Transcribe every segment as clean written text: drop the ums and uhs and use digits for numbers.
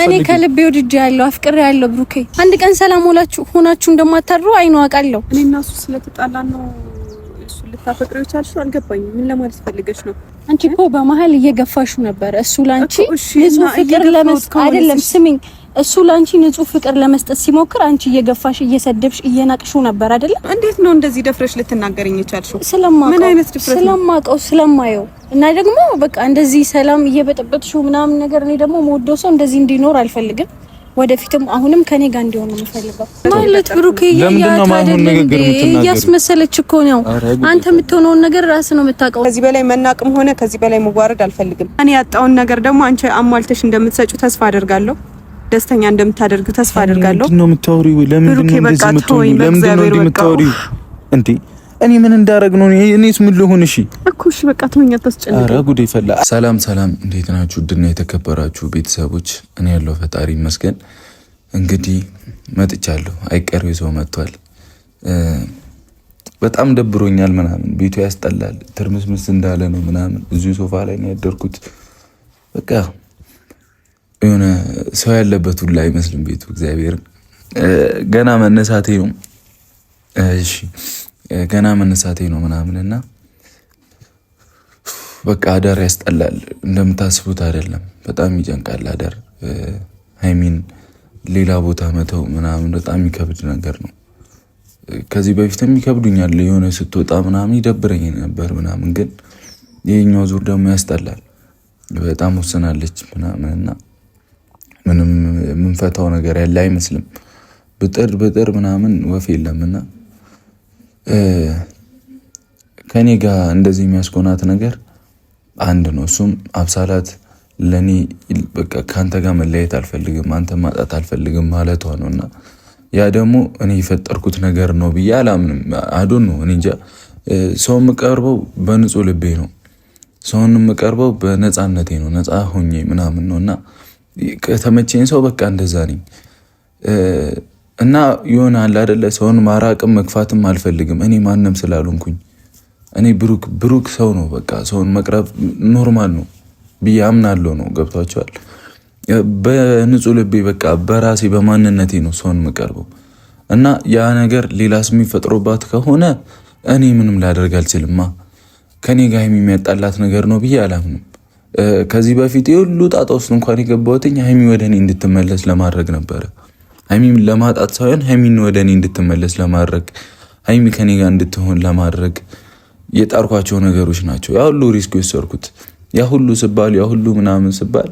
እኔ ከልቤ ወድጄ ያለው አፍቅሬ ያለው ብሩኬ አንድ ቀን ሰላም ሆናችሁ እንደማታድሩ አይኑ አውቃለሁ። እኔ እና እሱ ስለተጣላን ነው እሱ ልታፈቅሪው ቻልሽ? አልገባኝም። ምን ለማለት ፈልገሽ ነው? አንቺ እኮ በመሀል እየገፋሹ ነበር። እሱ ላንቺ ንጹህ ፍቅር ለመስጠት አይደለም፣ ስሚኝ፣ እሱ ላንቺ ንጹህ ፍቅር ለመስጠት ሲሞክር አንቺ እየገፋሽ እየሰደብሽ እየናቅሹ ነበር አይደለ? እንዴት ነው እንደዚህ ደፍረሽ ልትናገሪኝ የቻልሽው? ምን አይነት ድፍረት? ስለማውቀው ስለማየው እና ደግሞ በቃ እንደዚህ ሰላም እየበጠበጥሽው ምናምን ነገር እኔ ደግሞ የምወደው ሰው እንደዚህ እንዲኖር አልፈልግም። ወደፊትም አሁንም ከኔ ጋር እንዲሆን ነው የምፈልገው። ማለት ብሩኬ እያስመሰለች እኮ ነው። አንተ የምትሆነውን ነገር ራስህ ነው የምታውቀው። ከዚህ በላይ መናቅም ሆነ ከዚህ በላይ መዋረድ አልፈልግም። እኔ ያጣውን ነገር ደግሞ አንቺ አሟልተሽ እንደምትሰጪው ተስፋ አደርጋለሁ። ደስተኛ እንደምታደርጉ ተስፋ አደርጋለሁ። ምንድነው የምታወሪው? ለምንድነው እንደዚህ የምትሆኚው? ለምንድነው የምታወሪው? እንዴ እኔ ምን እንዳረግ ነው? እኔስ ምን ልሆን? እሺ እኮ እሺ በቃ ተወኛ፣ ተስጨነቀ። ኧረ ጉዴ ፈላ። ሰላም እንዴት ናችሁ? ድና የተከበራችሁ ቤተሰቦች፣ እኔ ያለው ፈጣሪ ይመስገን። እንግዲህ መጥቻለሁ። አይቀሬው ሰው መጥቷል። በጣም ደብሮኛል ምናምን፣ ቤቱ ያስጠላል፣ ትርምስምስ እንዳለ ነው ምናምን። እዚሁ ሶፋ ላይ ነው ያደርኩት። በቃ የሆነ ሰው ያለበት ሁሉ አይመስልም ቤቱ። እግዚአብሔርን ገና መነሳቴ ነው። እሺ ገና መነሳቴ ነው ምናምንና በቃ አዳር ያስጠላል። እንደምታስቡት አይደለም። በጣም ይጨንቃል አዳር። ሀይሚን ሌላ ቦታ መተው ምናምን በጣም የሚከብድ ነገር ነው። ከዚህ በፊትም ይከብዱኛል። የሆነ ስትወጣ ምናምን ይደብረኝ ነበር ምናምን፣ ግን ይሄኛው ዙር ደግሞ ያስጠላል። በጣም ወስናለች ምናምንና ምንም የምንፈታው ነገር ያለ አይመስልም። ብጥር ምናምን ወፍ የለምና ከኔ ጋር እንደዚህ የሚያስኮናት ነገር አንድ ነው። እሱም አብሳላት ለኔ በቃ ካንተ ጋር መለየት አልፈልግም፣ አንተ ማጣት አልፈልግም ማለቷ ነውና ያ ደግሞ እኔ የፈጠርኩት ነገር ነው ብዬ አላምንም። አዶን ነው እኔ እንጃ። ሰው የምቀርበው በንጹህ ልቤ ነው። ሰውን የምቀርበው በነፃነቴ ነው፣ ነፃ ሆኜ ምናምን ነውና ከተመቸኝ ሰው በቃ እንደዛ ነኝ። እና የሆነ አለ አይደለ ሰውን ማራቅም መግፋትም አልፈልግም። እኔ ማንም ስላልሆንኩኝ እኔ ብሩክ ሰው ነው። በቃ ሰውን መቅረብ ኖርማል ነው ብዬ አምናለሁ ነው። ገብቷቸዋል። በንጹህ ልቤ በቃ በራሴ በማንነቴ ነው ሰውን የምቀርበው እና ያ ነገር ሌላ ስሜት ፈጥሮባት ከሆነ እኔ ምንም ላደርግ አልችልማ። ከኔ ጋር የሚያጣላት ነገር ነው ብዬ አላምንም። ከዚህ በፊት የሁሉ ጣጣ ውስጥ እንኳን የገባሁትኝ ሀይሚ ወደ እኔ እንድትመለስ ለማድረግ ነበረ። ሀይሚን ለማጣት ሳይሆን ሀይሚን ወደ እኔ እንድትመለስ ለማድረግ፣ ሀይሚ ከኔ ጋር እንድትሆን ለማድረግ የጣርኳቸው ነገሮች ናቸው። ያ ሁሉ ሪስክ የወሰድኩት ያ ሁሉ ስባል ያ ሁሉ ምናምን ስባል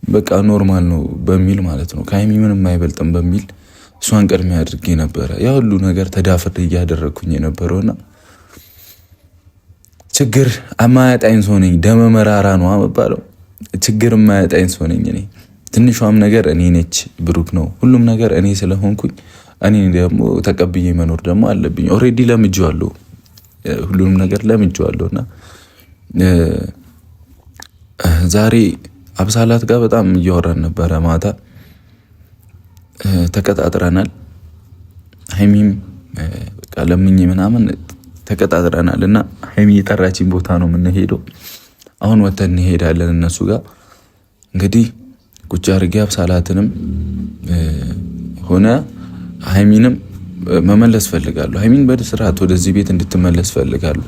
በቃ ኖርማል ነው በሚል ማለት ነው፣ ከሀይሚ ምንም አይበልጥም በሚል እሷን ቅድሚያ አድርጌ ነበረ ያ ሁሉ ነገር ተዳፍሬ እያደረግኩኝ የነበረውና ችግር የማያጣኝ ሰው ነኝ። ደመ መራራ ነው የሚባለው። ችግር የማያጣኝ ሰው ነኝ እኔ። ትንሿም ነገር እኔ ነች፣ ብሩክ ነው ሁሉም ነገር እኔ ስለሆንኩኝ እኔ ደግሞ ተቀብዬ መኖር ደግሞ አለብኝ። ኦልሬዲ ለምጄዋለሁ፣ ሁሉንም ነገር ለምጄዋለሁና ዛሬ አብሳላት ጋር በጣም እያወራን ነበረ። ማታ ተቀጣጥረናል። ሀይሚም በቃ ለምኜ ምናምን ተቀጣጥረናል እና ሀይሚ የጠራችኝ ቦታ ነው የምንሄደው። አሁን ወተን እንሄዳለን እነሱ ጋር። እንግዲህ ቁጭ አድርጌ አብሳላትንም ሆነ ሀይሚንም መመለስ ፈልጋለሁ። ሀይሚን በስርዓት ወደዚህ ቤት እንድትመለስ ፈልጋለሁ።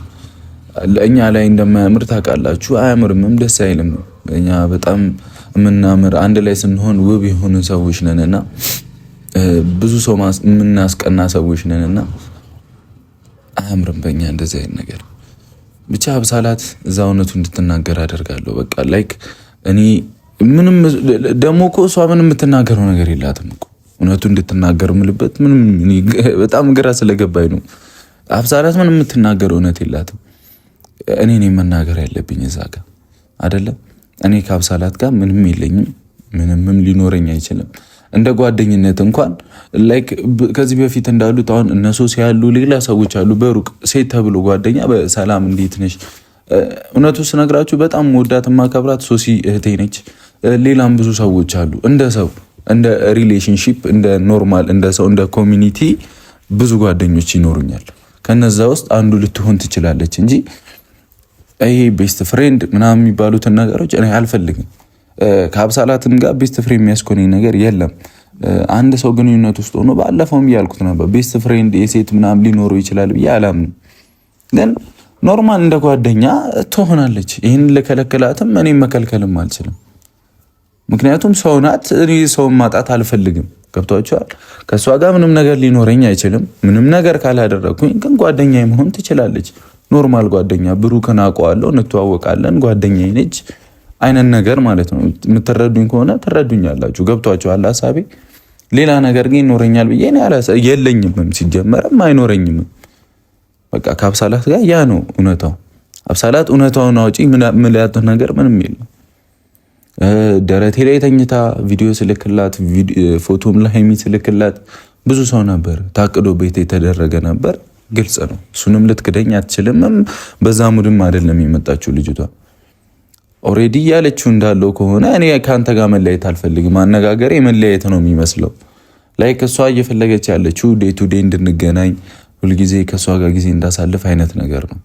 ለእኛ ላይ እንደማያምር ታውቃላችሁ። አያምርምም፣ ደስ አይልም። እኛ በጣም የምናምር አንድ ላይ ስንሆን ውብ የሆኑ ሰዎች ነንና ብዙ ሰው የምናስቀና ሰዎች ነንና አያምርም በእኛ እንደዚህ አይነት ነገር። ብቻ አብሳላት እዛ እውነቱ እንድትናገር አደርጋለሁ። በቃ ላይክ እኔ ምንም ደግሞ እኮ እሷ ምንም የምትናገረው ነገር የላትም እኮ እውነቱ እንድትናገር ምልበት ምንም በጣም ግራ ስለገባኝ ነው። አብሳላት ምንም የምትናገረው እውነት የላትም። እኔ ነኝ መናገር ያለብኝ እዛ ጋር አይደለም። እኔ ከአብሳላት ጋር ምንም የለኝም፣ ምንምም ሊኖረኝ አይችልም። እንደ ጓደኝነት እንኳን ላይክ ከዚህ በፊት እንዳሉት አሁን እነሱ ሲያሉ ሌላ ሰዎች አሉ በሩቅ ሴት ተብሎ ጓደኛ በሰላም እንዴት ነሽ? እውነቱ ስነግራችሁ በጣም ወዳት ማከብራት ሶሲ እህቴ ነች። ሌላም ብዙ ሰዎች አሉ እንደ ሰው እንደ ሪሌሽንሺፕ እንደ ኖርማል እንደ ሰው እንደ ኮሚኒቲ ብዙ ጓደኞች ይኖሩኛል። ከነዛ ውስጥ አንዱ ልትሆን ትችላለች እንጂ ይሄ ቤስት ፍሬንድ ምናምን የሚባሉትን ነገሮች እኔ አልፈልግም። ከአብሳላትም ጋር ቤስት ፍሬንድ የሚያስኮነኝ ነገር የለም። አንድ ሰው ግንኙነት ውስጥ ሆኖ ባለፈውም እያልኩት ነበር ቤስት ፍሬንድ የሴት ምናምን ሊኖረው ይችላል ብዬ አላምንም። ግን ኖርማል እንደ ጓደኛ ትሆናለች። ይህን ልከለክላትም እኔም መከልከልም አልችልም። ምክንያቱም ሰው ናት። እኔ ሰውን ማጣት አልፈልግም። ገብቷቸዋል። ከእሷ ጋር ምንም ነገር ሊኖረኝ አይችልም። ምንም ነገር ካላደረግኩኝ ግን ጓደኛ መሆን ትችላለች። ኖርማል ጓደኛ ብሩክን አውቀዋለሁ፣ እንተዋወቃለን፣ ጓደኛዬ ነች አይነት ነገር ማለት ነው። የምትረዱኝ ከሆነ ትረዱኛላችሁ። ገብቷችኋል ሀሳቤ። ሌላ ነገር ግን ይኖረኛል ብዬ የለኝም፣ ሲጀመርም አይኖረኝም። በቃ ከአብሳላት ጋር ያ ነው እውነታው። አብሳላት እውነታውን አውጪ ምልያት ነገር ምንም የለም። ደረቴ ላይ ተኝታ ቪዲዮ ስልክላት፣ ፎቶም ለሀይሚ ስልክላት ብዙ ሰው ነበር። ታቅዶ ቤት የተደረገ ነበር። ግልጽ ነው። እሱንም ልትክደኝ አትችልም። በዛ ሙድም አይደለም የመጣችው ልጅቷ። ኦሬዲ ያለችው እንዳለው ከሆነ እኔ ከአንተ ጋር መለያየት አልፈልግም። አነጋገሬ መለያየት ነው የሚመስለው። ላይክ እሷ እየፈለገች ያለችው ዴይ ቱ ዴይ እንድንገናኝ፣ ሁልጊዜ ከእሷ ጋር ጊዜ እንዳሳልፍ አይነት ነገር ነው።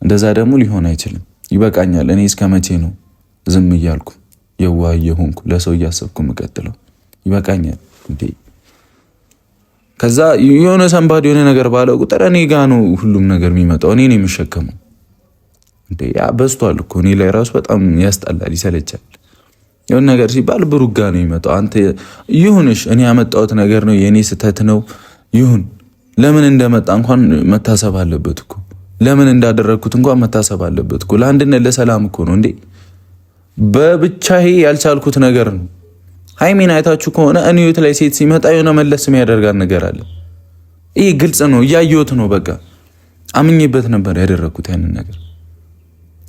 እንደዛ ደግሞ ሊሆን አይችልም። ይበቃኛል። እኔ እስከ መቼ ነው ዝም እያልኩ የዋህ እየሆንኩ ለሰው እያሰብኩ የምቀጥለው? ይበቃኛል እንዴ። ከዛ የሆነ ሰንባድ የሆነ ነገር ባለው ቁጥር እኔ ጋ ነው ሁሉም ነገር የሚመጣው። እኔ ነው የሚሸከመው እንዴ። ያ በዝቷል እኮ እኔ ላይ ራሱ በጣም ያስጠላል፣ ይሰለቻል። የሆነ ነገር ሲባል ብሩክ ጋ ነው የሚመጣው። አንተ ይሁንሽ፣ እኔ ያመጣሁት ነገር ነው፣ የእኔ ስህተት ነው ይሁን። ለምን እንደመጣ እንኳን መታሰብ አለበት እኮ። ለምን እንዳደረግኩት እንኳን መታሰብ አለበት እኮ። ለአንድነት ለሰላም እኮ ነው እንዴ። በብቻዬ ያልቻልኩት ነገር ነው። ሃይሚን አይታችሁ ከሆነ እኔ ህይወት ላይ ሴት ሲመጣ የሆነ መለስ የሚያደርጋት ነገር አለ። ይህ ግልጽ ነው፣ እያየሁት ነው። በቃ አምኜበት ነበር ያደረግኩት ያንን ነገር።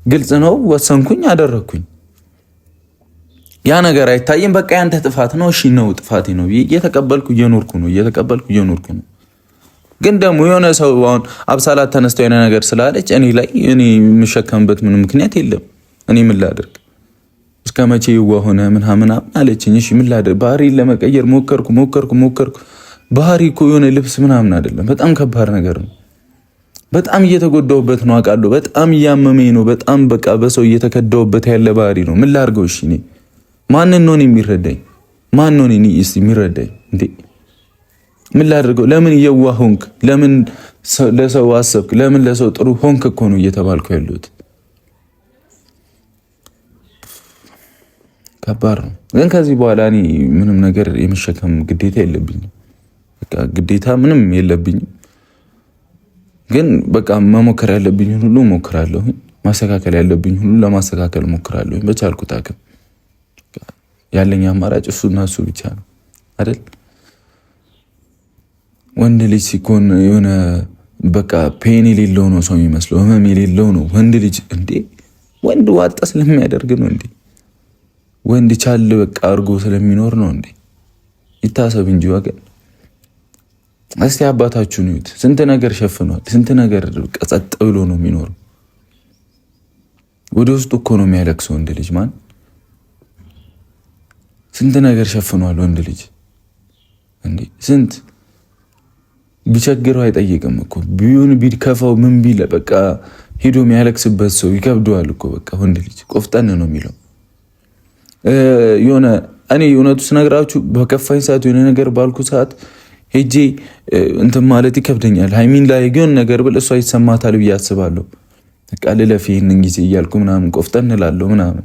ግልጽ ነው፣ ወሰንኩኝ፣ አደረግኩኝ። ያ ነገር አይታይም። በቃ ያንተ ጥፋት ነው። እሺ ነው፣ ጥፋቴ ነው። እየተቀበልኩ እየኖርኩ ነው። ግን ደግሞ የሆነ ሰው አሁን አብሳላት ተነስተው የሆነ ነገር ስላለች እኔ ላይ እኔ የምሸከምበት ምንም ምክንያት የለም። እኔ ምን ላደርግ? እስከ መቼ ይዋ ሆነ ምናምን አለችኝ። እሺ ምን ላደርግ? ባህሪን ለመቀየር ሞከርኩ። ባህሪ እኮ የሆነ ልብስ ምናምን አይደለም። በጣም ከባድ ነገር ነው። በጣም እየተጎዳሁበት ነው አውቃለሁ። በጣም እያመመኝ ነው። በጣም በቃ በሰው እየተከዳሁበት ያለ ባህሪ ነው። ምን ላድርገው? እሺ እኔ ማንን ነው የሚረዳኝ? ማን ነው እኔ የሚረዳኝ እንዴ? ምን ላድርገው? ለምን የዋህ ሆንክ? ለምን ለሰው አሰብክ? ለምን ለሰው ጥሩ ሆንክ እኮ ነው እየተባልኩ ያለሁት። ከባድ ነው። ግን ከዚህ በኋላ እኔ ምንም ነገር የመሸከም ግዴታ የለብኝም። በቃ ግዴታ ምንም የለብኝም። ግን በቃ መሞከር ያለብኝ ሁሉ ሞክራለሁ። ማስተካከል ያለብኝ ሁሉ ለማስተካከል ሞክራለሁ በቻልኩት አቅም። ያለኝ አማራጭ እሱና እሱ ብቻ ነው አይደል? ወንድ ልጅ ሲኮን የሆነ በቃ ፔን የሌለው ነው ሰው የሚመስለው፣ ህመም የሌለው ነው ወንድ ልጅ። እንዴ ወንድ ዋጣ ስለሚያደርግ ነው እንዴ? ወንድ ቻል በቃ አርጎ ስለሚኖር ነው እንዴ? ይታሰብ እንጂ ወገን። እስቲ አባታችሁን እዩት። ስንት ነገር ሸፍኗል። ስንት ነገር ቀጸጥ ብሎ ነው የሚኖረው። ወደ ውስጡ እኮ ነው የሚያለቅሰው ወንድ ልጅ። ማን ስንት ነገር ሸፍኗል ወንድ ልጅ እንዴ! ስንት ቢቸግረው አይጠይቅም እኮ። ቢሆን ቢከፋው ምን ቢል በቃ ሄዶ የሚያለቅስበት ሰው ይከብደዋል እኮ። በቃ ወንድ ልጅ ቆፍጠን ነው የሚለው። የሆነ እኔ እውነቱ ስነግራችሁ በከፋኝ ሰዓት የሆነ ነገር ባልኩ ሰዓት ሄጄ እንትን ማለት ይከብደኛል። ሃይሚን ላይ ግን ነገር ብል እሷ ይሰማታል ብዬ አስባለሁ። በቃ ልለፍ ይሄንን ጊዜ እያልኩ ምናምን ቆፍጠን እላለሁ ምናምን።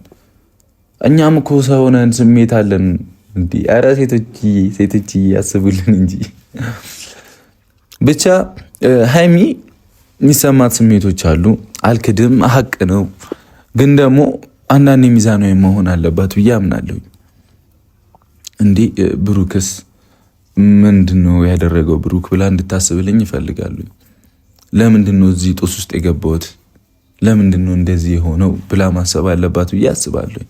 እኛም እኮ ሰው ሆነን ስሜት አለን እንዴ! ኧረ ሴቶች ያስቡልን እንጂ። ብቻ ሃይሚ የሚሰማት ስሜቶች አሉ፣ አልክድም፣ ሀቅ ነው። ግን ደግሞ አንዳንድ ሚዛናዊ መሆን አለባት ብዬ አምናለሁ። እንዴ ብሩክስ ምንድነው ያደረገው? ብሩክ ብላ እንድታስብልኝ ይፈልጋሉ። ለምንድነው እዚህ ጦስ ውስጥ የገባሁት? ለምንድነው እንደዚህ የሆነው ብላ ማሰብ አለባት ብዬ አስባለሁ።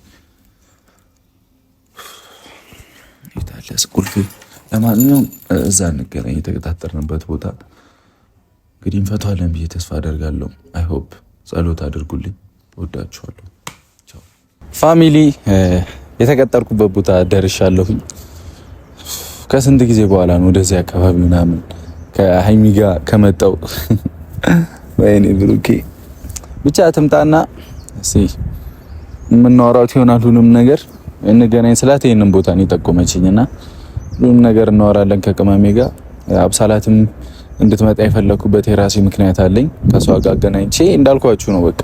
ይታለስ ቁልፍ። ለማንኛውም እዛ እንገናኝ፣ የተቀጣጠርንበት ቦታ እንግዲህ እንፈታዋለን ብዬ ተስፋ አደርጋለሁ። አይ ሆፕ ጸሎት አድርጉልኝ። ወዳችኋለሁ። ፋሚሊ የተቀጠርኩበት ቦታ ደርሻለሁኝ። ከስንት ጊዜ በኋላ ነው ወደዚህ አካባቢ ምናምን ከሃይሚ ጋር ከመጣው። ወይኔ ብሩኬ ብቻ ትምጣና እስኪ የምናወራው ይሆናል ሁሉም ነገር እንገናኝ ስላት ይሄንን ቦታ ነው የጠቆመችኝና ሁሉም ነገር እናወራለን ከቅመሜ ጋር። አብሳላትም እንድትመጣ የፈለኩበት የራሴ ምክንያት አለኝ። ከሷ ጋር አገናኝቼ እንዳልኳችሁ ነው በቃ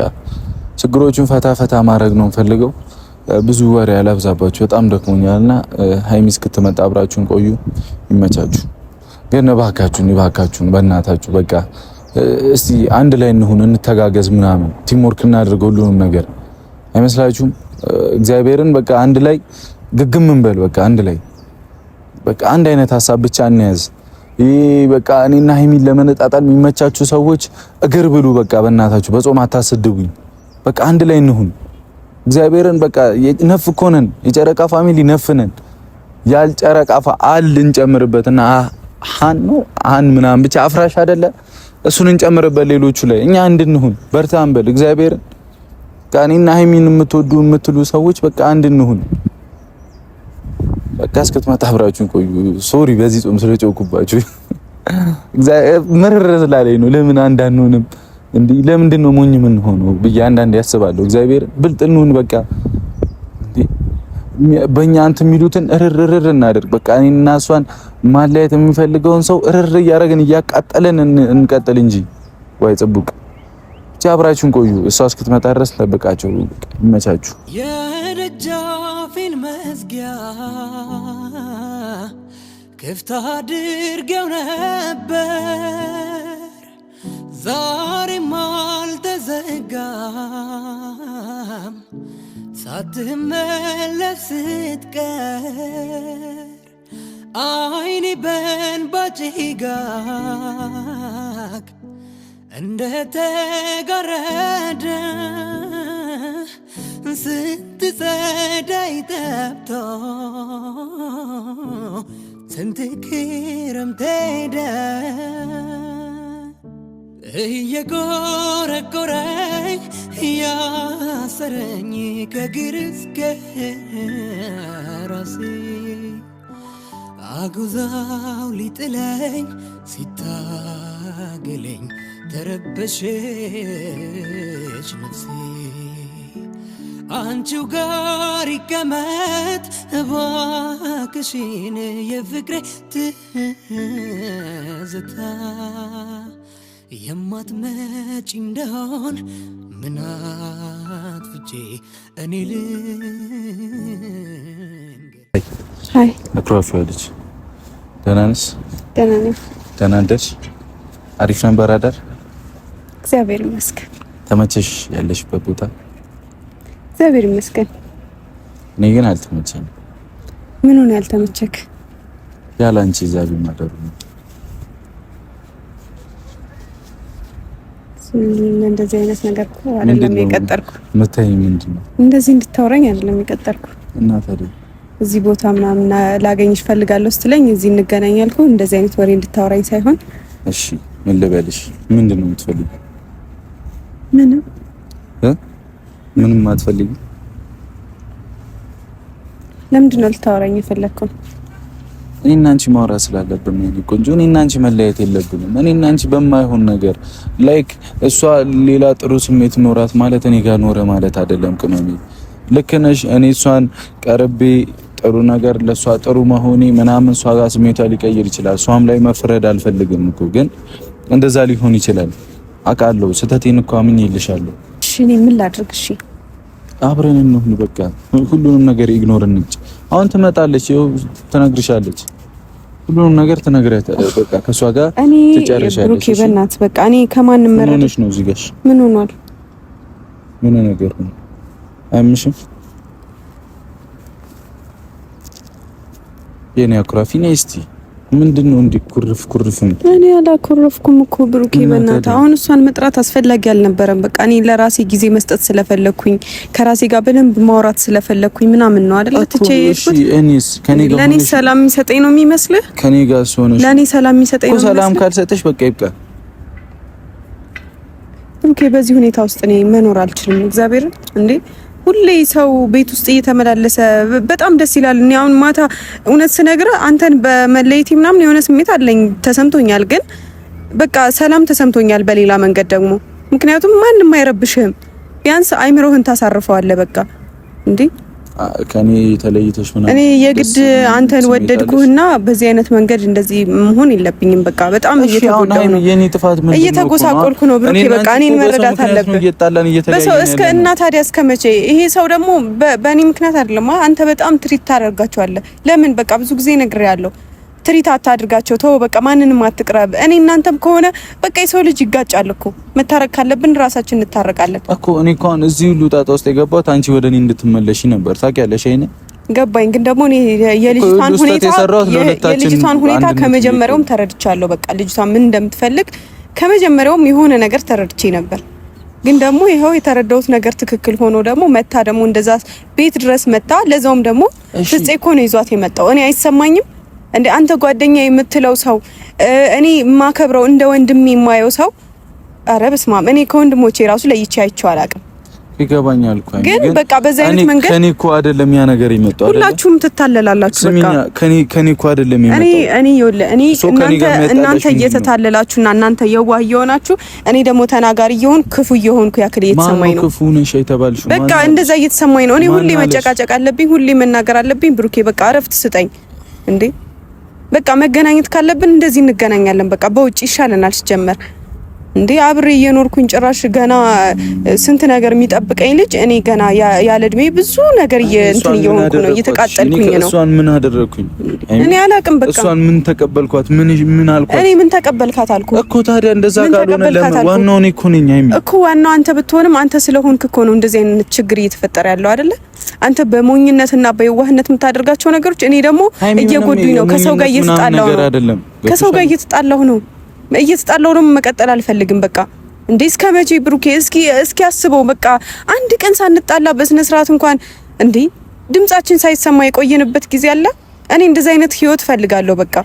ችግሮቹን ፈታ ማድረግ ነው ፈልገው። ብዙ ወሬ ያላብዛባችሁ በጣም ደክሞኛልና ሀይሚ እስክትመጣ አብራችሁን ቆዩ። ይመቻችሁ። ግን እባካችሁን በእናታችሁ በቃ እስቲ አንድ ላይ እንሁን፣ እንተጋገዝ፣ ምናምን ቲምወርክ እናድርገው ሁሉንም ነገር አይመስላችሁም? እግዚአብሔርን በቃ አንድ ላይ ግግም እንበል። በቃ አንድ ላይ በቃ አንድ አይነት ሀሳብ ብቻ እንያዝ። ይሄ በቃ እኔና ሀይሚን ለመነጣጣል የሚመቻችሁ ሰዎች እግር ብሉ። በቃ በእናታችሁ በጾም አታስድቡኝ። በቃ አንድ ላይ እንሁን። እግዚአብሔርን በቃ ነፍ እኮ ነን፣ የጨረቃ ፋሚሊ ነፍ ነን። ያልጨረቃ አል እንጨምርበትና አን ምናምን ብቻ አፍራሽ አይደለ እሱን እንጨምርበት ሌሎቹ ላይ እኛ እንድንሁን በርታ እንበል። እግዚአብሔርን እኔና ሀይሚን የምትሉ ሰዎች በቃ አንድ እንሁን። በቃ እስክትመጣ አብራችሁን ቆዩ። ሶሪ በዚህ ጾም ስለጨውኩባችሁ እግዚአብሔር ምርር ስላለኝ ነው። ለምን አንድ አንሆንም እንዴ? ለምንድን ነው ሞኝ ምን ሆኖ ብዬ አንዳንዴ ያስባለሁ። እግዚአብሔር ብልጥ እንሁን በቃ እንዴ በእኛ እንትን የሚሉትን እርር እናድርግ። በቃ እኔና እሷን ማለያየት የሚፈልገውን ሰው እርር እያደረግን እያቃጠለን እንቀጥል እንጂ ወይ ጽቡቅ ብቻ አብራችሁን ቆዩ። እሷ እስክትመጣ ድረስ ጠብቃቸው። ይመቻችሁ። የደጃፌን መዝጊያ ክፍት አድርጌው ነበር፣ ዛሬም አልተዘጋም። ሳትመለስ ስትቀር አይኔ በእንባ ጭጋግ እንደተጋረደ ስንት ጸደይ ጠብቶ ስንት ክረምት ሄደ እየጎረጎረኝ ያሰረኝ ከእግር እስከ ራሴ አጉዛው ሊጥለኝ ሲታገለኝ ተረበሸች ነፍሴ። አንቺው ጋር ይቀመጥ እባክሽን የፍቅሬ ትዝታ የማትመጪ እንደሆን ምን አጥፍቼ እኔ ሃይ አክሮፋለች። ደህና ነሽ? ደህና ነኝ። ደህና ነሽ? አሪፍ ነበር አዳር? እግዚአብሔር ይመስገን። ተመቸሽ ያለሽበት ቦታ? እግዚአብሔር ይመስገን። እኔ ግን አልተመቸኝም። ምን ሆነ ያልተመቸክ? ያለ አንቺ ዛሬ ማደሩ ነው። እንደዚህ አይነት ነገር እኮ አይደለም የቀጠርኩ። መተይ ምንድነው? እንደዚህ እንድታወራኝ አይደለም የቀጠርኩ። እና ታዲያ እዚህ ቦታ ምናምን ላገኝሽ ፈልጋለሁ ስትለኝ እዚህ እንገናኝ ያልኩ እንደዚህ አይነት ወሬ እንድታወራኝ ሳይሆን። እሺ ምን ልበልሽ? ምንድነው የምትፈልጊው? ምንም አትፈልጊም? ለምንድነው ልታወራኝ የፈለግከው? እኔና አንቺ ማውራት ስላለብን ነው ቆንጆ። እኔና አንቺ መለያየት የለብንም። እኔና አንቺ በማይሆን ነገር ላይክ እሷ ሌላ ጥሩ ስሜት ኖራት ማለት እኔ ጋር ኖረ ማለት አይደለም። ቅመሜ ልክ ነሽ። እኔ እሷን ቀርቤ ጥሩ ነገር ለሷ ጥሩ መሆኔ ምናምን እሷ ጋር ስሜቷ ሊቀይር ይችላል። እሷም ላይ መፍረድ አልፈልግም እኮ ግን እንደዛ ሊሆን ይችላል። አውቃለሁ። ስህተቴን እኮ አምኜልሻለሁ። እሺ እኔ ምን ላድርግ? እሺ አብረን እንሁን። በቃ ሁሉንም ነገር ኢግኖር እንጭ። አሁን ትመጣለች፣ ይኸው ትነግርሻለች፣ ሁሉንም ነገር ትነግራታለች። በቃ ከሷ ጋር ትጨርሻለች። ብሩኬ በእናትህ በቃ እኔ ከማንም መረጥ ሆነሽ ነው እዚህ ጋር። ምን ሆኗል? ምን ነገር ነው? አይምሽም? የኔ አኩራፊ ነይ እስቲ። ምንድነው እንዴ ኩርፍ? እኔ አላኮረፍኩም እኮ ብሩኬ በእናትህ። አሁን እሷን መጥራት አስፈላጊ አልነበረም። በቃ እኔ ለራሴ ጊዜ መስጠት ስለፈለኩኝ ከራሴ ጋር በደንብ ማውራት ስለፈለኩኝ ምናምን ነው አይደል? ትቼ እሺ እኔስ ከኔ ጋር ለኔ ሰላም የሚሰጠኝ ነው የሚመስልህ? ከኔ ጋር ሆነሽ ለኔ ሰላም የሚሰጠኝ ነው የሚመስልህ? ሰላም ካልሰጠሽ በቃ ይብቃ ብሩኬ። በዚህ ሁኔታ ውስጥ እኔ መኖር አልችልም። እግዚአብሔር እንዴ ሁሌ ሰው ቤት ውስጥ እየተመላለሰ በጣም ደስ ይላል። እኔ አሁን ማታ እውነት ስነግርህ አንተን በመለየቴ ምናምን የሆነ ስሜት አለኝ፣ ተሰምቶኛል። ግን በቃ ሰላም ተሰምቶኛል በሌላ መንገድ ደግሞ። ምክንያቱም ማንም አይረብሽህም፣ ቢያንስ አይምሮህን ታሳርፈዋለህ። በቃ እንዴ ከኔ ተለይተሽ ምናምን እኔ የግድ አንተን ወደድኩህና በዚህ አይነት መንገድ እንደዚህ መሆን የለብኝም። በቃ በጣም እየተጎዳሁ ነው። የኔ ጥፋት ምን ነው? እየተጎሳቆልኩ ነው ብሩኬ። በቃ እኔን መረዳት አለብህ። በሰው እስከ እና ታዲያ እስከ መቼ? ይሄ ሰው ደግሞ በእኔ ምክንያት አይደለም። አንተ በጣም ትሪት ታደርጋቸዋለህ። ለምን? በቃ ብዙ ጊዜ ነግሬያለሁ። ትሪት አታድርጋቸው። ተው በቃ ማንንም አትቅረብ። እኔ እናንተም ከሆነ በቃ የሰው ልጅ ይጋጫል እኮ። መታረቅ ካለብን ራሳችን እንታረቃለን እኮ። እኔ እንኳን እዚህ ሁሉ ጣጣ ውስጥ የገባሁት አንቺ ወደ እኔ እንድትመለሺ ነበር። ታውቂያለሽ አይኔ ገባኝ። ግን ደግሞ እኔ የልጅቷን ሁኔታ ከመጀመሪያውም ተረድቻለሁ። በቃ ልጅቷ ምን እንደምትፈልግ ከመጀመሪያውም የሆነ ነገር ተረድቼ ነበር። ግን ደግሞ ይሄው የተረዳሁት ነገር ትክክል ሆኖ ደግሞ መታ ደግሞ እንደዛ ቤት ድረስ መታ። ለዛውም ደግሞ ፍፄ እኮ ነው ይዟት የመጣው። እኔ አይሰማኝም እንደ አንተ ጓደኛ የምትለው ሰው እኔ ማከብረው እንደ ወንድሜ የማየው ሰው አረ በስመ አብ እኔ ከወንድሞቼ ራሱ ለይቼ አይቼው አላውቅም። ይገባኛል እኮ ግን በቃ በዛ አይነት መንገድ ከኔ እኮ አይደለም ያ ነገር የመጣው አይደል? ሁላችሁም ትታለላላችሁ። በቃ ከኔ እኮ አይደለም የመጣው። እኔ እናንተ እየተታለላችሁና እናንተ የዋህ እየሆናችሁ እኔ ደግሞ ተናጋሪ እየሆን ክፉ እየሆንኩ ያክል እየተሰማኝ ነው። ክፉ ነሽ አይተባልሽ። በቃ እንደዛ እየተሰማኝ ነው። እኔ ሁሌ መጨቃጨቅ አለብኝ፣ ሁሌ መናገር አለብኝ። ብሩኬ በቃ እረፍት ስጠኝ እንዴ! በቃ መገናኘት ካለብን እንደዚህ እንገናኛለን። በቃ በውጭ ይሻለናል ሲጀመር እንዴ አብሬ እየኖርኩኝ ጭራሽ ገና ስንት ነገር የሚጠብቀኝ ልጅ እኔ ገና ያለ እድሜ ብዙ ነገር እንትን እየሆንኩ ነው፣ እየተቃጠልኩኝ ነው። እሷን ምን አደረኩኝ እኔ አላውቅም። በቃ እሷን ምን ተቀበልኳት? ምን አልኳት? እኔ ምን ተቀበልካት አልኩ እኮ። ታዲያ እንደዛ ካልሆነ ለምን? ዋናው እኔ እኮ ነኝ እኮ። ዋናው አንተ ብትሆንም አንተ ስለሆንክ እኮ ነው እንደዚህ አይነት ችግር እየተፈጠረ ያለው አይደለ? አንተ በሞኝነትና በየዋህነት የምታደርጋቸው ነገሮች እኔ ደግሞ እየጎዱኝ ነው። ከሰው ጋር እየተጣላሁ ነው። እየተጣላው ነው። መቀጠል አልፈልግም። በቃ እንዴ እስከ መቼ ብሩኬ? እስኪ አስበው። በቃ አንድ ቀን ሳንጣላ በስነ ስርዓት እንኳን እንዴ ድምጻችን ሳይሰማ የቆየንበት ጊዜ አለ። እኔ እንደዛ አይነት ህይወት ፈልጋለሁ። በቃ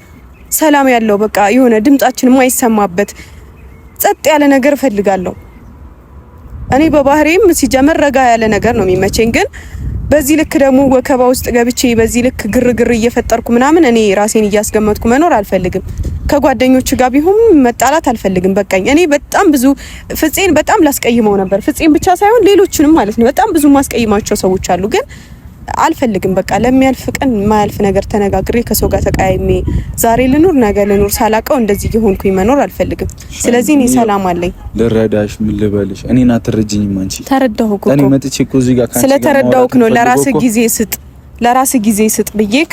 ሰላም ያለው በቃ የሆነ ድምጻችን የማይሰማበት ጸጥ ያለ ነገር ፈልጋለሁ። እኔ በባህሪም ሲጀመር ረጋ ያለ ነገር ነው የሚመቸኝ። ግን በዚህ ልክ ደግሞ ወከባ ውስጥ ገብቼ በዚህ ልክ ግርግር እየፈጠርኩ ምናምን እኔ ራሴን እያስገመትኩ መኖር አልፈልግም። ከጓደኞች ጋር ቢሆን መጣላት አልፈልግም። በቃኝ። እኔ በጣም ብዙ ፍፄን በጣም ላስቀይመው ነበር። ፍፄን ብቻ ሳይሆን ሌሎችንም ማለት ነው። በጣም ብዙ ማስቀይማቸው ሰዎች አሉ። ግን አልፈልግም። በቃ ለሚያልፍ ቀን የማያልፍ ነገር ተነጋግሬ ከሰው ጋር ተቃይሜ ዛሬ ልኑር ነገ ልኑር ሳላቀው እንደዚህ እየሆንኩኝ መኖር አልፈልግም። ስለዚህ እኔ ሰላም አለኝ። ልረዳሽ ምን ልበልሽ? እኔን አትረጂኝም አንቺ። ተረዳሁ እኮ እኔ መጥቼ እኮ እዚህ ጋር ካንቺ ስለተረዳሁክ ነው። ለራስህ ጊዜ ስጥ ብዬክ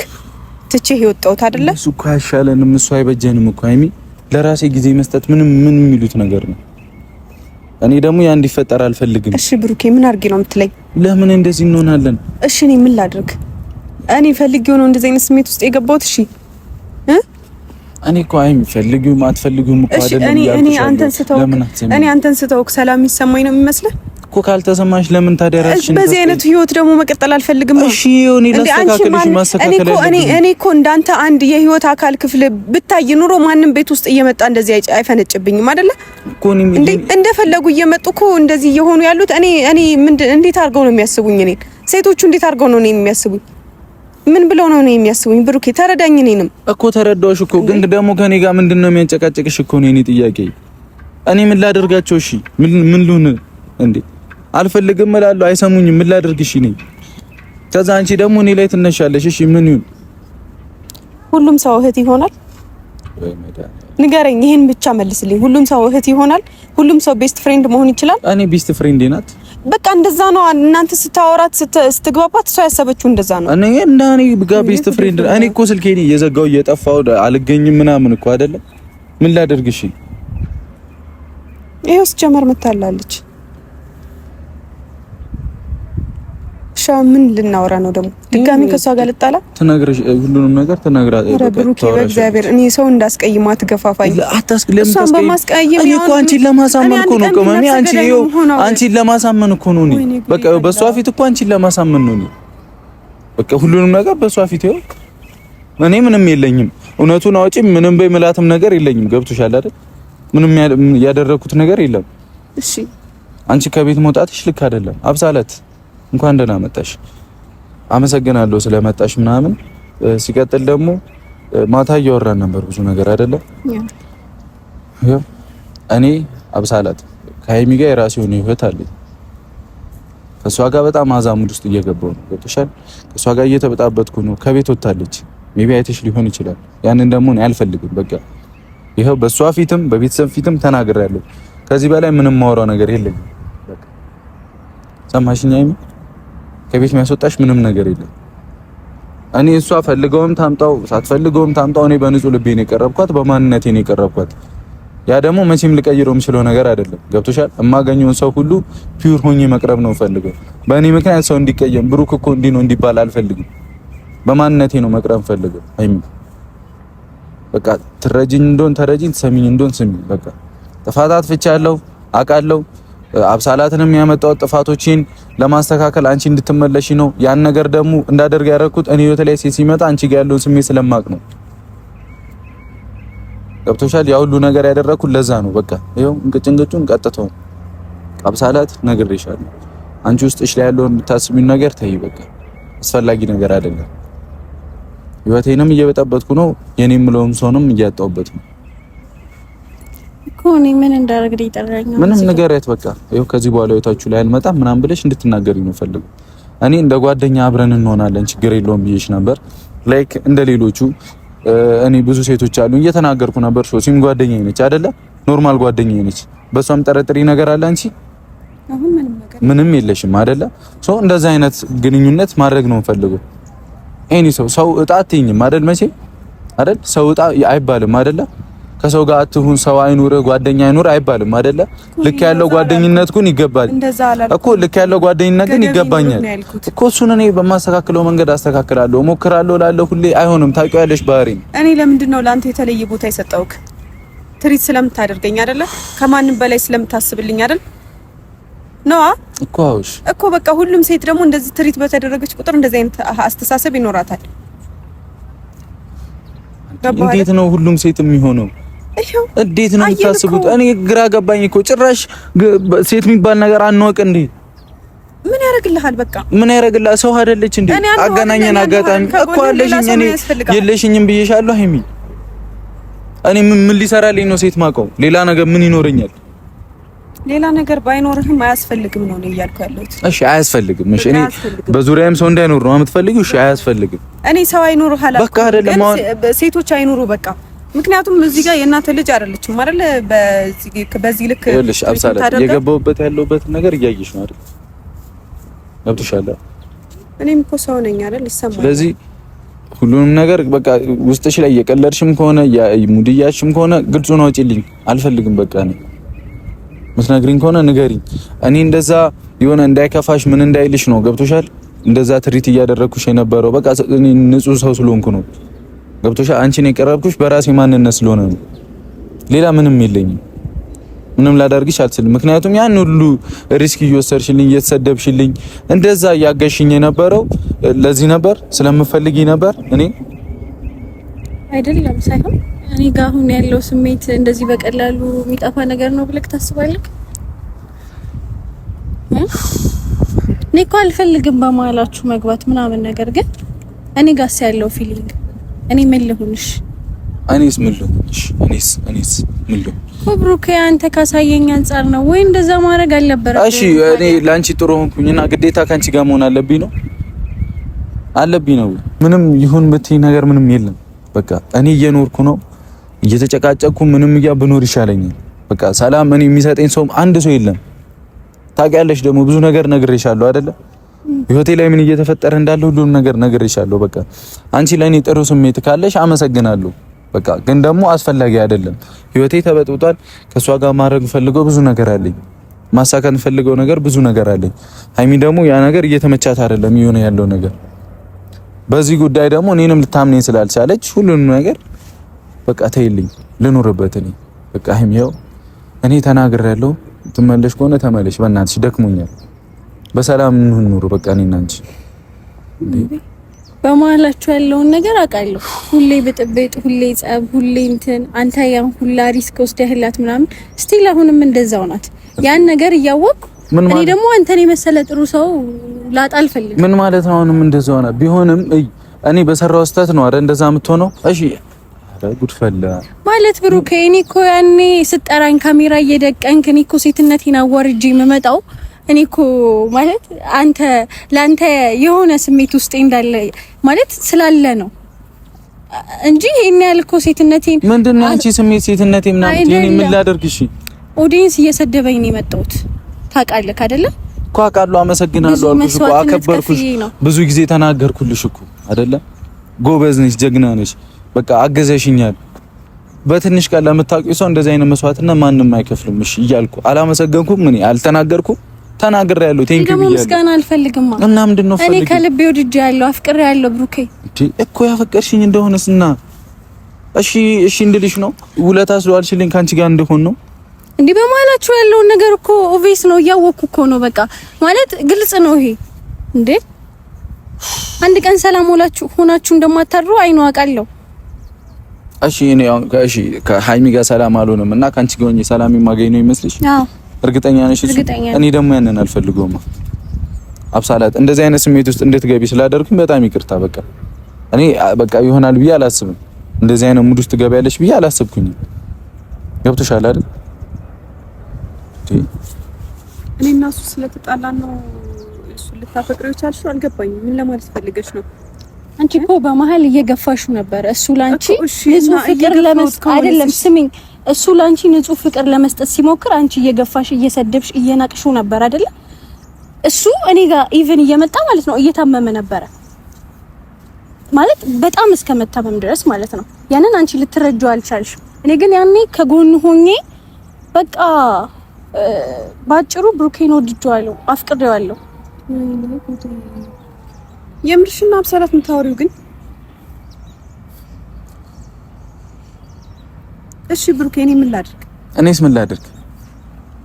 ትቼ የወጣሁት አይደለ? እሱ እኮ አይሻለንም፣ እሱ አይበጀንም እኮ አይሚ። ለራሴ ጊዜ መስጠት ምን የሚሉት ነገር ነው? እኔ ደግሞ ያ እንዲፈጠር አልፈልግም። እሺ ብሩኬ ምን አድርጌ ነው የምትለኝ? ለምን እንደዚህ እንሆናለን? እሺ እኔ ምን ላድርግ? እኔ ፈልጌው ነው እንደዚህ አይነት ስሜት ውስጥ የገባሁት። እሺ እኔ እኮ ፈልጊውም አትፈልጊውም እኮ አይደለም ያልኩሽ። እኔ አንተን ስተውክ ሰላም የሚሰማኝ ነው የሚመስልህ እኮ። ካልተሰማሽ ለምን ታዲያ ራስሽ በዚህ አይነት ህይወት ደግሞ መቀጠል አልፈልግም። እሺ እኔ ላስተካክልሽ ማስተካከል እኔ እኮ እንዳንተ አንድ የህይወት አካል ክፍል ብታይ ኑሮ ማንም ቤት ውስጥ እየመጣ እንደዚህ አይፈነጭብኝም አይደለ እኮ። እኔ እንደፈለጉ እየመጡ እኮ እንደዚህ እየሆኑ ያሉት እኔ እንዴት አድርገው ነው የሚያስቡኝ? እኔ ሴቶቹ እንዴት አድርገው ነው እኔን የሚያስቡኝ? ምን ብለው ነው እኔን የሚያስቡኝ? ብሩኬ ተረዳኝ። እኔንም እኮ ተረዳሁሽ እኮ። ግን ደግሞ ከኔ ጋር ምንድነው የሚያጨቃጨቅሽ እኮ ነው የኔ ጥያቄ። እኔ ምን ላደርጋቸው? እሺ ምን ልሁን እንዴ? አልፈልግም እላለሁ፣ አይሰሙኝም። ምን ላድርግ? እሺ ነኝ። ከዛ አንቺ ደግሞ እኔ ላይ ትነሻለሽ። እሺ ምን ይሁን? ሁሉም ሰው እህት ይሆናል? ንገረኝ፣ ይሄን ብቻ መልስልኝ። ሁሉም ሰው እህት ይሆናል? ሁሉም ሰው ቤስት ፍሬንድ መሆን ይችላል? እኔ ቤስት ፍሬንድ ናት። በቃ እንደዛ ነው። እናንተ ስታወራት ስትግባባት ሰው ያሰበችው እንደዛ ነው። እኔ ጋር ቤስት ፍሬንድ እኔ እኮ ስልኬን እየዘጋው እየጠፋው አልገኝም ምናምን እኮ አይደለም። ምን ላድርግ? እሺ ይሄስ ጀመር መታላለች። ምን ልናወራ ነው ደግሞ? ድጋሚ ከሷ ጋር ልጣላ? ትነግርሽ ሁሉንም ነገር ትነግራ። ብሩኬ በእግዚአብሔር እኔ ሰው እንዳስቀይማ ትገፋፋኝ። እሷን በማስቀየም እኔ እኮ አንቺን ለማሳመን እኮ ነው ቆመኝ። አንቺን ለማሳመን እኮ ነው። በቃ በሷ ፊት እኮ አንቺን ለማሳመን ነው። በቃ ሁሉንም ነገር በሷ ፊት ይኸው። እኔ ምንም የለኝም። እውነቱን አውጪ ምንም በምላትም ነገር የለኝም። ገብቶሻል አይደል? ምንም ያደረኩት ነገር የለም። እሺ አንቺ ከቤት መውጣትሽ ልክ አይደለም። አብሳለት እንኳን ደህና መጣሽ። አመሰግናለሁ ስለመጣሽ ምናምን። ሲቀጥል ደግሞ ማታ እያወራን ነበር ብዙ ነገር አይደለም። እኔ አብሳላት ከሀይሚ ጋር የራሴ የሆነ ህይወት አለኝ። ከሷ ጋር በጣም አዛሙድ ውስጥ እየገባው ነው። ገብቶሻል? ከሷ ጋር እየተበጣበጥኩ ነው። ከቤት ወጣለች። ሜቢ አይተሽ ሊሆን ይችላል። ያንን ደግሞ እኔ አልፈልግም። በቃ ይሄው በሷ ፊትም በቤተሰብ ፊትም ተናግሬያለሁ። ከዚህ በላይ ምንም ማወራው ነገር የለም። በቃ ሰማሽኝ? አይሚ ከቤት የሚያስወጣሽ ምንም ነገር የለም። እኔ እሷ ፈልገውም ታምጣው ሳትፈልገውም ታምጣው እኔ በንጹህ ልቤ ነው የቀረብኳት፣ በማንነቴ ነው የቀረብኳት። ያ ደግሞ መቼም ልቀይረው የምችለው ነገር አይደለም። ገብቶሻል? የማገኘውን ሰው ሁሉ ፒውር ሆኜ መቅረብ ነው ፈልገው። በእኔ ምክንያት ሰው እንዲቀየም ብሩክ እኮ እንዲህ ነው እንዲባል አልፈልግም። በማንነቴ ነው መቅረብ ፈልገው። አይሚ በቃ ትረጂኝ እንደሆን ተረጂኝ፣ ትሰሚኝ እንደሆን ስሚኝ። በቃ ጥፋት አጥፍቻለሁ አውቃለሁ። አብሳላትንም ያመጣው ጥፋቶችን ለማስተካከል አንቺ እንድትመለሺ ነው። ያን ነገር ደግሞ እንዳደርግ ያደረኩት እኔ በተለይ ሲመጣ አንቺ ጋር ያለውን ስሜት ስለማቅ ነው። ገብቶሻል? ያ ሁሉ ነገር ያደረኩት ለዛ ነው። በቃ ይሄው እንቅጭንቅጩን ቀጥተው አብሳላት ነግሬሻለሁ። አንቺ ውስጥሽ ላይ ያለውን የምታስቢው ነገር ተይ። በቃ አስፈላጊ ነገር አይደለም። ህይወቴንም እየበጠበጥኩ ነው። የኔም ምለውም ሰውንም እያጣውበት ነው እኮ። እኔ ምን እንዳደረግ ይጠራኛል? ምንም ንገሪያት። በቃ ይሄው ከዚህ በኋላ ህይወታችሁ ላይ አልመጣም ምናምን ብለሽ እንድትናገሪ ነው ፈልገው። እኔ እንደ ጓደኛ አብረን እንሆናለን ችግር የለውም ብዬሽ ነበር። ላይክ እንደ ሌሎቹ እኔ ብዙ ሴቶች አሉ እየተናገርኩ ነበር። ሶሲም ጓደኛዬ ነች አይደለ? ኖርማል ጓደኛዬ ነች። በሷም ጠረጥሪ ነገር አለ አንቺ? አሁን ምንም የለሽም አይደለ? ሶ እንደዛ አይነት ግንኙነት ማድረግ ነው ፈልገው። እኔ ሰው እጣ አትይኝም አይደል? መቼ አይደል? ሰው እጣ አይባልም አይደለ? ከሰው ጋር አትሁን፣ ሰው አይኑር፣ ጓደኛ አይኑር አይባልም አይደለ? ልክ ያለው ጓደኝነት ግን ይገባል እኮ። ልክ ያለው ጓደኝነት ግን ይገባኛል እኮ። እሱን እኔ በማስተካከለው መንገድ አስተካክላለሁ፣ እሞክራለሁ እላለሁ ሁሌ። አይሆንም፣ ታውቂያለሽ ባህሪ። እኔ ለምንድን ነው ለአንተ የተለየ ቦታ የሰጠውክ? ትሪት ስለምታደርገኝ አይደለ? ከማንም በላይ ስለምታስብልኝ አይደል? ነዋ እኮ አውሽ እኮ በቃ ሁሉም ሴት ደግሞ እንደዚህ ትሪት በተደረገች ቁጥር እንደዚህ አይነት አስተሳሰብ ይኖራታል። እንዴት ነው ሁሉም ሴት የሚሆነው? እንዴት ነው የምታስቡት? እኔ ግራ ገባኝ እኮ። ጭራሽ ሴት የሚባል ነገር አንወቅ እንዴ? ምን ያደርግልሃል? በቃ ምን ያደርግልሃል? ሰው አይደለች እንዴ? አገናኘን አጋጣሚ እኮ አለሽኝ። እኔ የለሽኝም ብዬሻለሁ ሀይሚ። እኔ ምን ሊሰራልኝ ነው ሴት ማቀው? ሌላ ነገር ምን ይኖረኛል? ሌላ ነገር ባይኖርህም አያስፈልግም ነው እያልኩ ያለሁት። እሺ አያስፈልግም። እሺ እኔ በዙሪያዬም ሰው እንዳይኖር ነው የምትፈልጊው? እሺ አያስፈልግም። እኔ ሰው አይኖር ሐላ በቃ አይደለም ሴቶች አይኖሩ በቃ። ምክንያቱም እዚህ ጋር የእናንተ ልጅ አይደለችም አይደል? በዚህ ልክ ይኸውልሽ አብሳላት የገባሁበት ያለሁበት ነገር እያየሽ ነው አይደል? ገብቶሻል? እኔም እኮ ሰው ነኝ አይደል? ይሰማል። ስለዚህ ሁሉንም ነገር በቃ ውስጥሽ ላይ እየቀለድሽም ከሆነ ሙድያሽም ከሆነ ግልጹን አውጪልኝ። አልፈልግም በቃ እኔ መስነግሪኝ ከሆነ ንገሪኝ። እኔ እንደዛ የሆነ እንዳይከፋሽ ምን እንዳይልሽ ነው። ገብቶሻል? እንደዛ ትሪት እያደረኩሽ የነበረው በቃ እኔ ንጹህ ሰው ስለሆንኩ ነው። ገብቶሻል? አንቺን የቀረብኩሽ በራሴ ማንነት ስለሆነ ነው። ሌላ ምንም የለኝም። ምንም ላደርግሽ አልችልም። ምክንያቱም ያን ሁሉ ሪስክ እየወሰድሽልኝ እየተሰደብሽልኝ እንደዛ እያገሽኝ የነበረው ለዚህ ነበር፣ ስለምፈልጊ ነበር። እኔ አይደለም ሳይሆን እኔ ጋር አሁን ያለው ስሜት እንደዚህ በቀላሉ የሚጠፋ ነገር ነው ብለህ ታስባለህ? እኔ እኮ አልፈልግም በመሀላችሁ መግባት ምናምን፣ ነገር ግን እኔ ጋርስ ያለው ፊሊንግ እኔ ምን ልሁንሽ? እኔስ ምን ልሁንሽ? እኔስ ምን ልሁን? ብሩክ አንተ ካሳየኝ አንፃር ነው ወይ እንደዛ ማድረግ አልነበረም? እሺ እኔ ላንቺ ጥሩ ሆንኩኝና ግዴታ ካንቺ ጋር መሆን አለብኝ ነው? ምንም ይሁን ብትይ ነገር ምንም የለም። በቃ እኔ እየኖርኩ ነው እየተጨቃጨቅኩ ምንም ብኖር ይሻለኛል። በቃ ሰላም እኔ የሚሰጠኝ ሰው አንድ ሰው የለም። ታውቂያለሽ ደግሞ ብዙ ነገር ነግሬሻለሁ አይደለ? ህይወቴ ላይ ምን እየተፈጠረ እንዳለ ሁሉም ነገር ነግሬሻለሁ። በቃ አንቺ ለኔ ጥሩ ስሜት ካለሽ አመሰግናለሁ። በቃ ግን ደግሞ አስፈላጊ አይደለም። ህይወቴ ተበጥብጧል። ከሷ ጋር ማድረግ ፈልገው ብዙ ነገር አለኝ። ማሳካት ፈልገው ነገር ብዙ ነገር አለኝ። ሀይሚ ደግሞ ያ ነገር እየተመቻት አይደለም የሆነ ያለው ነገር። በዚህ ጉዳይ ደግሞ እኔንም ልታምነኝ ስላልቻለች ሁሉንም ነገር በቃ ተይልኝ ልኑርበት። እኔ በቃ ሀይሚው እኔ ተናግሬያለሁ። ትመለሽ ከሆነ ተመለሽ። በእናትሽ ደክሞኛል። በሰላም እንኑር በቃ እኔና አንቺ። በመሀላችሁ ያለውን ነገር አውቃለሁ። ሁሌ ብጥብጥ፣ ሁሌ ጸብ፣ ሁሌ እንትን አንተ ያን ሁላ ሪስክ ወስደህላት ምናምን ስቲል አሁንም እንደዛው ናት። ያን ነገር እያወቅሁ እኔ ደግሞ አንተን የመሰለ ጥሩ ሰው ላጣ አልፈልግም። ምን ማለት ነው? አሁንም እንደዛው ናት። ቢሆንም እኔ በሰራው ስህተት ነው አይደል እንደዛ የምትሆነው? እሺ ጉድፈላ ማለት ብሩክ፣ እኔ እኮ ያኔ ስጠራኝ ካሜራ እየደቀንክ እኔ እኮ ሴትነቴን አዋርጄ የምመጣው እኔ እኮ ማለት ለአንተ የሆነ ስሜት ውስጥ እንዳለ ማለት ስላለ ነው እንጂ ይሄን ያህል እኮ ሴትነቴን ምንድነው አንቺ ስሜት ሴትነቴ ምናምን እኔ ምን ላደርግሽ? ኦዲየንስ እየሰደበኝ ነው የመጣሁት ታውቃለህ አይደለ? እኮ አውቃለሁ። አመሰግናለሁ አልኩሽ እኮ አከበርኩሽ። ብዙ ጊዜ ተናገርኩልሽ እኮ አይደለ? ጎበዝ ነሽ፣ ጀግና ነሽ፣ በቃ አገዘሽኛል። በትንሽ ቀን ለምታውቂው ሰው እንደዚህ አይነት መስዋዕትነት ማንም አይከፍልም። እሺ እያልኩ አላመሰገንኩም? ምን አልተናገርኩም? ተናግሬያለሁ። ቴንክ ዩ ብያለሁ። ምስጋና አልፈልግም ማለት እና ምንድነው ፈልጊ? እኔ ከልቤ ወድጄያለሁ፣ አፍቅሬያለሁ ብሩኬ። እኮ ያፈቀርሽኝ እንደሆነስና እሺ እንድልሽ ነው። ውለታ ስለዋልሽልኝ ካንቺ ጋር እንደሆነ ነው እንዴ? በመሀላችሁ ያለውን ነገር እኮ ኦቪስ ነው፣ እያወቅኩ እኮ ነው። በቃ ማለት ግልጽ ነው ይሄ እንዴ። አንድ ቀን ሰላም ሆናችሁ እንደማታድሩ አይኑ አውቃለሁ። እሺ ከሀይሚ ጋር ሰላም አልሆነም እና ካንቺ ጋር ሆኜ ሰላም የማገኝ ነው ይመስልሽ? አዎ እርግጠኛ ነሽ? እኔ ደግሞ ያንን አልፈልገውም። አብሳላት እንደዚህ አይነት ስሜት ውስጥ እንድትገቢ ስላደርኩኝ በጣም ይቅርታ። በቃ እኔ በቃ ይሆናል ብዬ አላስብም። እንደዚህ አይነት ሙድ ውስጥ ትገቢያለሽ ብዬ አላሰብኩኝም። ገብቶሻል አይደል? እኔ እና እሱ ስለተጣላን ነው እሱ ልታፈቅሪው ቻልሽው? አልገባኝም። ምን ለማለት ፈልገሽ ነው? አንቺ እኮ በመሀል እየገፋሹ ነበር። እሱ ላንቺ ንጹህ ፍቅር ለመስጠት አይደለም፣ ስሚኝ፣ እሱ ላንቺ ንጹህ ፍቅር ለመስጠት ሲሞክር አንቺ እየገፋሽ እየሰደብሽ እየናቅሽው ነበር አይደለ? እሱ እኔ ጋር ኢቭን እየመጣ ማለት ነው እየታመመ ነበረ ማለት በጣም እስከመታመም ድረስ ማለት ነው። ያንን አንቺ ልትረጂው አልቻልሽም። እኔ ግን ያኔ ከጎን ሆኜ በቃ ባጭሩ ብሩኬን ወድጄዋለሁ፣ አፍቅሬዋለሁ። የምርሽና አብሳላት የምታወሪው ግን እሺ ብሩኬ፣ እኔ ምን ላድርግ? እኔስ ምን ላድርግ?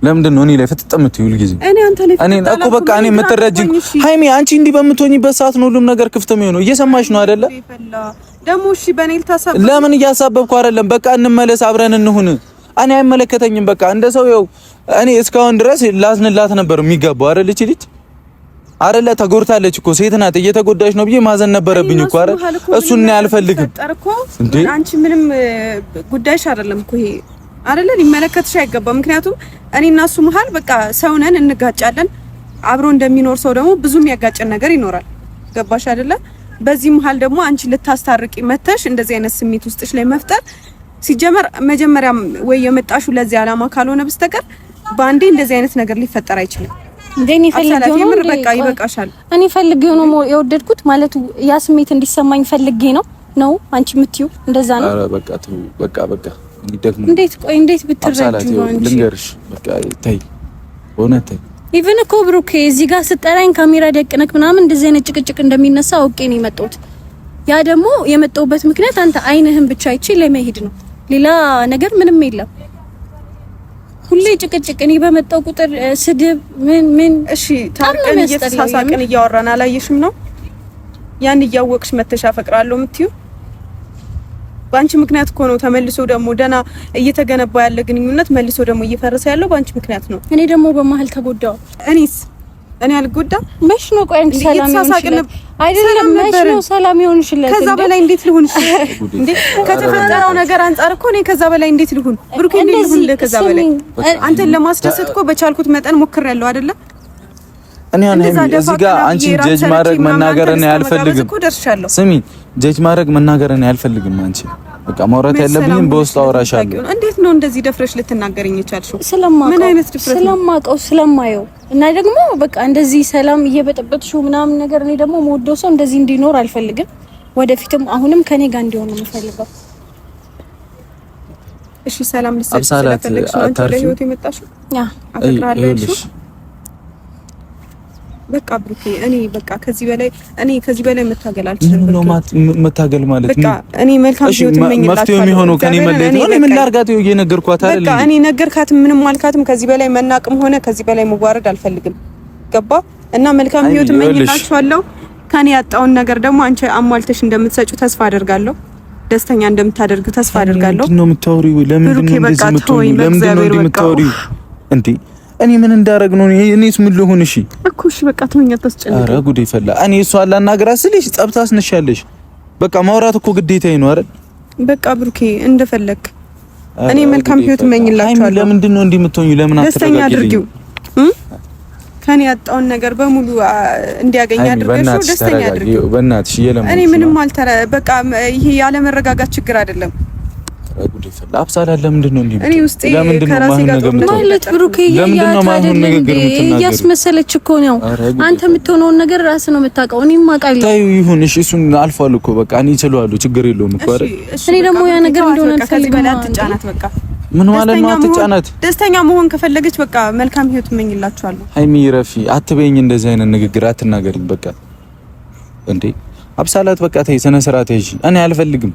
ለምንድን ነው እኔ ላይ ፍጥጥ የምትይው ሁልጊዜ? እኔ እኮ በቃ እኔ የምትረጂኝ ሃይሚ፣ አንቺ እንዲህ በምትሆኝበት ሰዓት ነው ሁሉም ነገር ክፍት የሚሆነው። እየሰማሽ ነው አይደለ? ደግሞ እሺ በኔ ልታሳብ ለምን እያሳበብኩ አይደለም። በቃ እንመለስ፣ አብረን እንሁን። እኔ አይመለከተኝም። በቃ እንደ ሰው ይኸው እኔ እስካሁን ድረስ ላዝንላት ነበር የሚገባው አይደል? እቺ ልጅ አይደለ ተጎድታለች እኮ ሴት ናት። እየተጎዳች ነው ብዬ ማዘን ነበረብኝ እኮ አይደል? እሱን ነው አልፈልግም እንዴ። አንቺ ምንም ጉዳይሽ አይደለም እኮ ይሄ አይደለ? ሊመለከትሽ አይገባም። ምክንያቱም እኔና እሱ መሀል በቃ ሰው ነን፣ እንጋጫለን። አብሮ እንደሚኖር ሰው ደግሞ ብዙ የሚያጋጨን ነገር ይኖራል። ገባሽ አይደለ? በዚህ መሀል ደግሞ አንቺ ልታስታርቂ መተሽ እንደዚህ አይነት ስሜት ውስጥሽ ላይ መፍጠር ሲጀመር መጀመሪያም ወይ የመጣሽው ለዚህ ዓላማ ካልሆነ በስተቀር ባንዴ እንደዚህ አይነት ነገር ሊፈጠር አይችልም። እንደኔ ፈልጌው ነው። በቃ ይበቃሻል። እኔ ፈልጌው ነው የወደድኩት ማለት ያ ስሜት እንዲሰማኝ ፈልጌ ነው አንቺ የምትይው እንደዛ ነው። አረ በቃ ተው፣ በቃ እንዲደግም እንዴት ብትረጂ ነው አንቺ? ልንገርሽ፣ በቃ ተይ፣ እውነት ተይ። ኢቭን እኮ ብሩኬ እዚህ ጋር ስጠራኝ ካሜራ ደቅነክ ምናምን እንደዚህ አይነት ጭቅጭቅ እንደሚነሳ አውቄ ነው የመጣሁት። ያ ደግሞ የመጣሁበት ምክንያት አንተ አይንህን ብቻ አይቼ ለመሄድ ነው። ሌላ ነገር ምንም የለም። ሁሌ ጭቅጭቅ፣ እኔ በመጣው ቁጥር ስድብ ምን እሺ፣ ታርቀን እየተሳሳቅን እያወራን አላየሽም ነው? ያን እያወቅሽ መተሽ አፈቅራለሁ የምትይው ባንቺ ምክንያት እኮ ነው። ተመልሶ ደግሞ ደና እየተገነባ ያለ ግንኙነት መልሶ ደግሞ እየፈረሰ ያለው ባንቺ ምክንያት ነው። እኔ ደግሞ በመሀል ተጎዳው። እኔ አልጎዳም። መች ነው ቆይ አንቺ ሰላም ይሆንሽለት አይደለም? መች ነው ሰላም ይሆንሽለት? ከዛ በላይ እንዴት ልሁን? እንዴ ከተፈጠረው ነገር አንፃር እኮ እኔ ከዛ በላይ እንዴት ልሁን? ብሩኬ እንዴት ልሁን? ከዛ በላይ አንተን ለማስደሰት እኮ በቻልኩት መጠን ሞክሬያለሁ አይደለ? እኔ እዚህ ጋር አንቺ ጀጅ ማድረግ መናገርን አልፈልግም። ስሚ፣ ጀጅ ማድረግ መናገርን አልፈልግም። አንቺ በቃ ማውራት ያለብኝም በውስጥ አወራሻለሁ። እንዴት ነው እንደዚህ ደፍረሽ ልትናገረኝ የቻልሽው? ምን አይነት ድፍረት? ስለማውቀው ስለማየው እና ደግሞ በቃ እንደዚህ ሰላም እየበጠበጥሽው ምናምን ነገር እኔ ደግሞ የምወደው ሰው እንደዚህ እንዲኖር አልፈልግም። ወደፊትም አሁንም ከኔ ጋር እንዲሆን ነው የምፈልገው። እሺ ሰላም ልትሰጪ ስለፈለግሽ ነው አንቺ ለህይወት የመጣሽው? አፈቅራለሁ። በቃ ብሩኬ፣ እኔ በቃ ከዚህ በላይ መታገል አልችልም። ነው መታገል ማለት በቃ እኔ መልካም ህይወት እመኝላችኋለሁ። መፍትሄው የሚሆነው ከኔ መለየት ነው። እኔ ምን ላድርጋት? እየነገርኳት አይደል? በቃ እኔ ነገርካትም ምንም አልካትም። ከዚህ በላይ መናቅም ሆነ ከዚህ በላይ መዋረድ አልፈልግም። ገባ? እና መልካም ህይወት እመኝላችኋለሁ። ከኔ ያጣውን ነገር ደግሞ አንቺ አሟልተሽ እንደምትሰጪው ተስፋ አደርጋለሁ። ደስተኛ እንደምታደርጊው ተስፋ አደርጋለሁ። ምንድን ነው የምታወሪው? ለምንድን ነው እንደዚህ የምትሆኚው? ለምንድን ነው የምታወሪው እንዴ? እኔ ምን እንዳረግ ነው? እኔስ ምን ልሁን? እሺ እኮ እሺ፣ በቃ ተወኛ፣ ታስጨንቅ። ኧረ ጉዴ ፈላ። እኔ እሷን ላናግራት ስልሽ ጸብ ታስነሻለሽ። በቃ ማውራት እኮ ግዴታዬ ነው አይደል? በቃ ብሩኬ እንደፈለክ። እኔ መልካም ህይወት እመኝላችኋለሁ። ለምንድን ነው እንዲህ የምትሆኚው? ለምን ደስተኛ አድርጊው። ከኔ ያጣውን ነገር በሙሉ እንዲያገኝ አድርገሽው ደስተኛ አድርገው። በእናትሽ እኔ ምንም በቃ ይሄ ያለ መረጋጋት ችግር አይደለም። አብሳላ ለምንድን ነው እንዴ? እኔ ውስጥ ከራሴ ጋር ማለት ብሩኬ እያስመሰለች እኮ ነው። አንተ የምትሆነውን ነገር ራስህ ነው የምታውቀው። እኔም አውቃለሁ። ታዩ ይሁን እሺ፣ እሱን አልፏል እኮ በቃ እኔ እችላለሁ፣ ችግር የለውም እኮ አይደል? እኔ ደግሞ ያ ነገር እንደሆነ ከዚህ በላይ አትጫናት። በቃ ምን ማለት ነው አትጫናት? ደስተኛ መሆን ከፈለገች በቃ መልካም ህይወት እመኝላችኋለሁ። ሃይሚ ረፊ አትበይኝ፣ እንደዚህ አይነት ንግግር አትናገሪኝ። በቃ እንዴ አብሳላት በቃ ተይ፣ ስነ ስርዓት ይዤ እኔ አልፈልግም።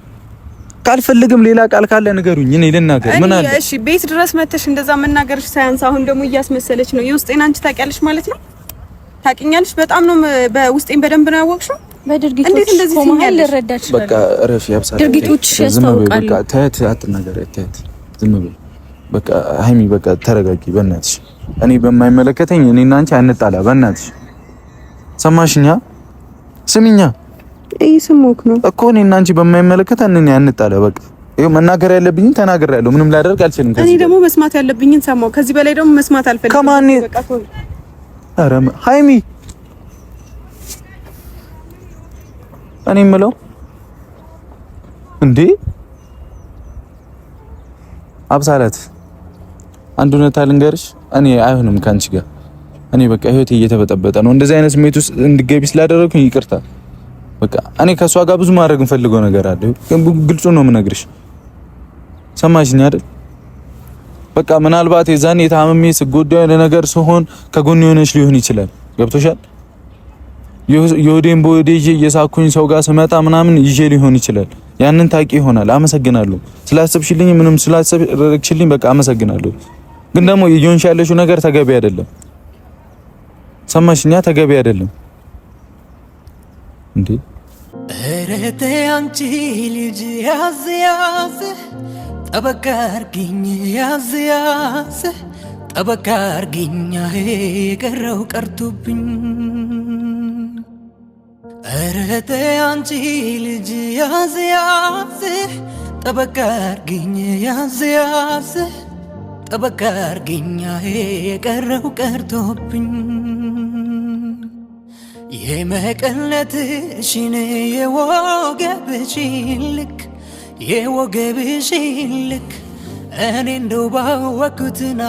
ካልፈልግም ሌላ ቃል ካለ ንገሩኝ፣ እኔ ልናገር። ምን አለ? እሺ ቤት ድረስ መተሽ እንደዛ መናገርሽ ሳያንስ አሁን ደግሞ እያስመሰለች ነው። የውስጤን አንቺ ታውቂያለሽ ማለት ነው። ታውቂኛለሽ። በጣም ነው በውስጤን በደንብ ነው ያወቅሽው። በድርጊቶች ኮማል ልረዳች በቃ ረፊ አብሳላት ድርጊቶች ያስታውቃሉ። በቃ ተት አትናገር፣ ተት ዝም ብሎ በቃ ሃይሚ በቃ ተረጋጊ በእናትሽ። እኔ በማይመለከተኝ እኔና አንቺ አንጣላ በእናትሽ። ሰማሽኛ? ስሚኛ ስሞክ ነው እኮ እኔና አንቺ በማይመለከተን እኔ አንጣላ በቃ። ይሄው መናገር ያለብኝን ተናግሬያለሁ። ምንም ላደርግ አልችልም። እኔ ደግሞ መስማት ያለብኝን ሰማው። ከዚህ በላይ ደግሞ መስማት አልፈልግም። ከማን በቃ ተው። ኧረ ሃይሚ እኔ የምለው እንዴ አብሳላት አንድ እውነታ ልንገርሽ፣ እኔ አይሆንም ካንቺ ጋር። እኔ በቃ ህይወቴ እየተበጠበጠ ነው። እንደዚህ አይነት ስሜት ውስጥ እንድገቢ ስላደረኩኝ ይቅርታ። በቃ እኔ ከሷ ጋር ብዙ ማድረግ እንፈልገው ነገር አለ፣ ግን ግልጹ ነው የምነግርሽ። ሰማሽኝ አይደል? በቃ ምናልባት የዛኔ ታምሜ ስጎዳ የሆነ ነገር ሲሆን ከጎን የሆነች ሊሆን ይችላል። ገብቶሻል? የወዴን በወዴ እየሳኩኝ ሰው ጋር ስመጣ ምናምን ይዤ ሊሆን ይችላል። ያንን ታቂ ይሆናል። አመሰግናለሁ ስላሰብሽልኝ፣ ምንም ስላሰብሽልኝ በቃ አመሰግናለሁ። ግን ደግሞ እየሆንሽ ያለሽው ነገር ተገቢ አይደለም። ሰማሽኛ? ተገቢ አይደለም እንዴ! እረቴ አንቺ ልጅ ያዝ ያዝ ጠበቃ አርጊኝ፣ ያዝ ያዝ ጠበቃ አርጊኝ፣ የቀረው ቀርቶብኝ። እረቴ አንቺ ልጅ ያዝ ያዝ ጠበቃ አርጊኝ፣ ያዝ ያዝ ጠበቃ አርጊኝ፣ የቀረው ቀርቶብኝ። የመቀነትሽን የወገብሽን ልክ የወገብሽን ልክ እኔ እንደው ባወኩትና